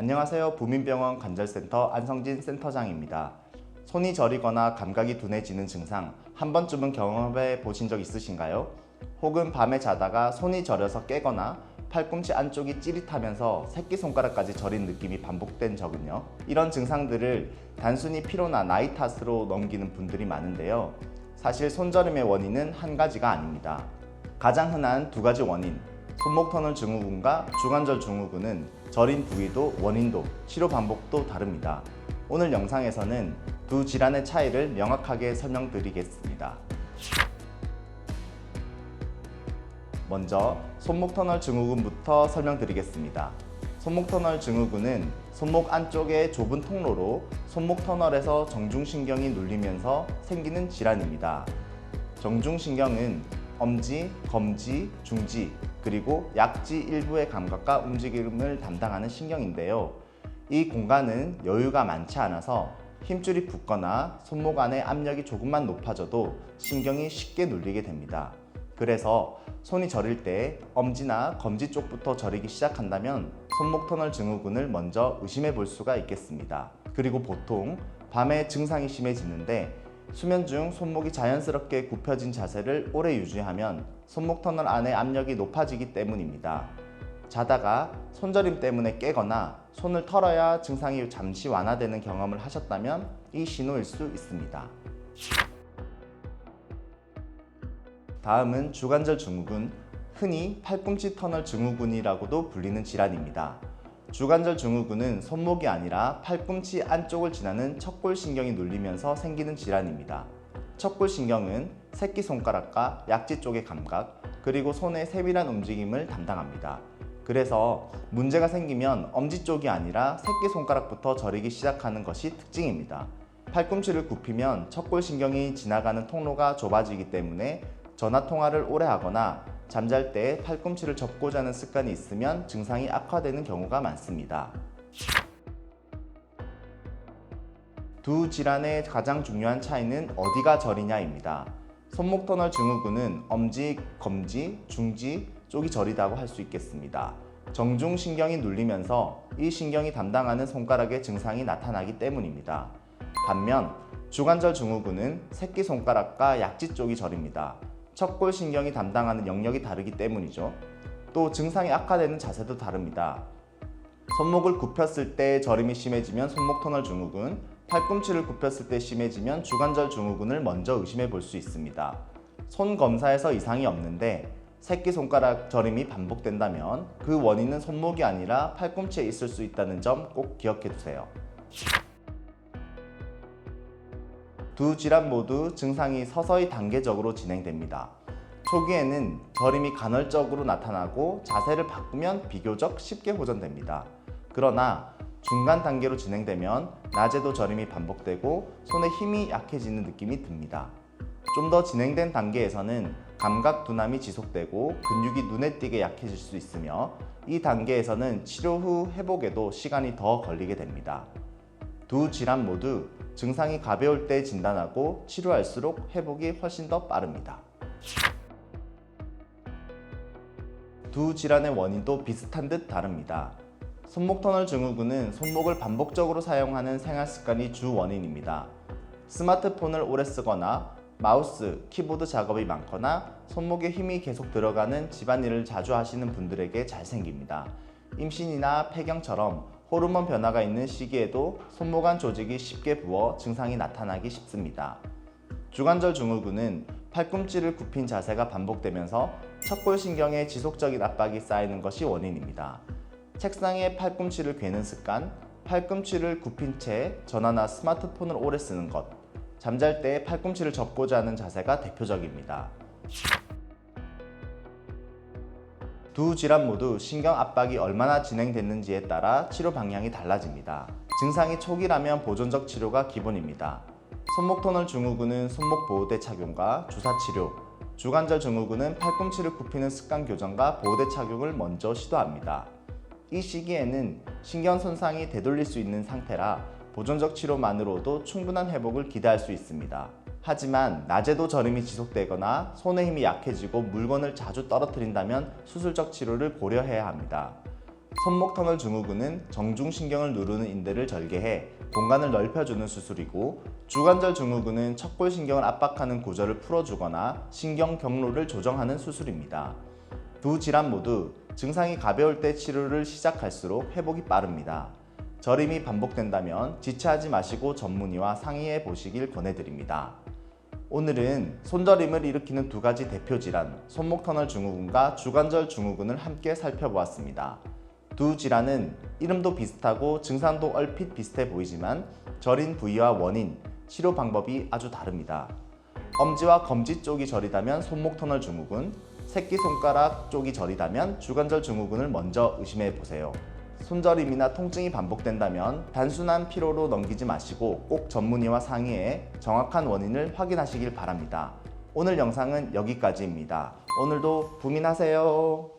안녕하세요. 부민병원 관절센터 안성진 센터장입니다. 손이 저리거나 감각이 둔해지는 증상 한 번쯤은 경험해 보신 적 있으신가요? 혹은 밤에 자다가 손이 저려서 깨거나 팔꿈치 안쪽이 찌릿하면서 새끼손가락까지 저린 느낌이 반복된 적은요? 이런 증상들을 단순히 피로나 나이 탓으로 넘기는 분들이 많은데요. 사실 손저림의 원인은 한 가지가 아닙니다. 가장 흔한 두 가지 원인, 손목 터널 증후군과 주관절 증후군은 저린 부위도 원인도 치료 방법도 다릅니다. 오늘 영상에서는 두 질환의 차이를 명확하게 설명드리겠습니다. 먼저 손목 터널 증후군부터 설명드리겠습니다. 손목 터널 증후군은 손목 안쪽의 좁은 통로로 손목 터널에서 정중신경이 눌리면서 생기는 질환입니다. 정중신경은 엄지, 검지, 중지, 그리고 약지 일부의 감각과 움직임을 담당하는 신경인데요. 이 공간은 여유가 많지 않아서 힘줄이 붙거나 손목 안에 압력이 조금만 높아져도 신경이 쉽게 눌리게 됩니다. 그래서 손이 저릴 때 엄지나 검지 쪽부터 저리기 시작한다면 손목 터널 증후군을 먼저 의심해 볼 수가 있겠습니다. 그리고 보통 밤에 증상이 심해지는데 수면 중 손목이 자연스럽게 굽혀진 자세를 오래 유지하면 손목 터널 안의 압력이 높아지기 때문입니다. 자다가 손저림 때문에 깨거나 손을 털어야 증상이 잠시 완화되는 경험을 하셨다면 이 신호일 수 있습니다. 다음은 주관절 증후군, 흔히 팔꿈치 터널 증후군이라고도 불리는 질환입니다. 주관절 증후군은 손목이 아니라 팔꿈치 안쪽을 지나는 척골신경이 눌리면서 생기는 질환입니다. 척골신경은 새끼손가락과 약지 쪽의 감각, 그리고 손의 세밀한 움직임을 담당합니다. 그래서 문제가 생기면 엄지 쪽이 아니라 새끼손가락부터 저리기 시작하는 것이 특징입니다. 팔꿈치를 굽히면 척골신경이 지나가는 통로가 좁아지기 때문에 전화통화를 오래 하거나 잠잘 때 팔꿈치를 접고 자는 습관이 있으면 증상이 악화되는 경우가 많습니다. 두 질환의 가장 중요한 차이는 어디가 저리냐입니다. 손목 터널 증후군은 엄지, 검지, 중지 쪽이 저리다고 할 수 있겠습니다. 정중신경이 눌리면서 이 신경이 담당하는 손가락의 증상이 나타나기 때문입니다. 반면 주관절 증후군은 새끼손가락과 약지 쪽이 저립니다. 척골신경이 담당하는 영역이 다르기 때문이죠. 또 증상이 악화되는 자세도 다릅니다. 손목을 굽혔을 때 저림이 심해지면 손목 터널 증후군, 팔꿈치를 굽혔을 때 심해지면 주관절 증후군을 먼저 의심해 볼 수 있습니다. 손 검사에서 이상이 없는데 새끼손가락 저림이 반복된다면 그 원인은 손목이 아니라 팔꿈치에 있을 수 있다는 점 꼭 기억해 두세요. 두 질환 모두 증상이 서서히 단계적으로 진행됩니다. 초기에는 저림이 간헐적으로 나타나고 자세를 바꾸면 비교적 쉽게 호전됩니다. 그러나 중간 단계로 진행되면 낮에도 저림이 반복되고 손에 힘이 약해지는 느낌이 듭니다. 좀 더 진행된 단계에서는 감각 둔함이 지속되고 근육이 눈에 띄게 약해질 수 있으며 이 단계에서는 치료 후 회복에도 시간이 더 걸리게 됩니다. 두 질환 모두 증상이 가벼울 때 진단하고 치료할수록 회복이 훨씬 더 빠릅니다. 두 질환의 원인도 비슷한 듯 다릅니다. 손목 터널 증후군은 손목을 반복적으로 사용하는 생활 습관이 주 원인입니다. 스마트폰을 오래 쓰거나 마우스, 키보드 작업이 많거나 손목에 힘이 계속 들어가는 집안일을 자주 하시는 분들에게 잘 생깁니다. 임신이나 폐경처럼 호르몬 변화가 있는 시기에도 손목 안 조직이 쉽게 부어 증상이 나타나기 쉽습니다. 주관절 증후군은 팔꿈치를 굽힌 자세가 반복되면서 척골신경에 지속적인 압박이 쌓이는 것이 원인입니다. 책상에 팔꿈치를 괴는 습관, 팔꿈치를 굽힌 채 전화나 스마트폰을 오래 쓰는 것, 잠잘 때 팔꿈치를 접고자 하는 자세가 대표적입니다. 두 질환 모두 신경 압박이 얼마나 진행됐는지에 따라 치료 방향이 달라집니다. 증상이 초기라면 보존적 치료가 기본입니다. 손목 터널 증후군은 손목 보호대 착용과 주사 치료, 주관절 증후군은 팔꿈치를 굽히는 습관 교정과 보호대 착용을 먼저 시도합니다. 이 시기에는 신경 손상이 되돌릴 수 있는 상태라 보존적 치료만으로도 충분한 회복을 기대할 수 있습니다. 하지만 낮에도 저림이 지속되거나 손의 힘이 약해지고 물건을 자주 떨어뜨린다면 수술적 치료를 고려해야 합니다. 손목 터널 증후군은 정중신경을 누르는 인대를 절개해 공간을 넓혀주는 수술이고, 주관절 증후군은 척골신경을 압박하는 구조를 풀어주거나 신경 경로를 조정하는 수술입니다. 두 질환 모두 증상이 가벼울 때 치료를 시작할수록 회복이 빠릅니다. 저림이 반복된다면 지체하지 마시고 전문의와 상의해 보시길 권해드립니다. 오늘은 손저림을 일으키는 두 가지 대표 질환, 손목 터널 증후군과 주관절 증후군을 함께 살펴보았습니다. 두 질환은 이름도 비슷하고 증상도 얼핏 비슷해 보이지만 저린 부위와 원인, 치료 방법이 아주 다릅니다. 엄지와 검지 쪽이 저리다면 손목 터널 증후군, 새끼손가락 쪽이 저리다면 주관절 증후군을 먼저 의심해 보세요. 손저림이나 통증이 반복된다면 단순한 피로로 넘기지 마시고 꼭 전문의와 상의해 정확한 원인을 확인하시길 바랍니다. 오늘 영상은 여기까지입니다. 오늘도 부민하세요.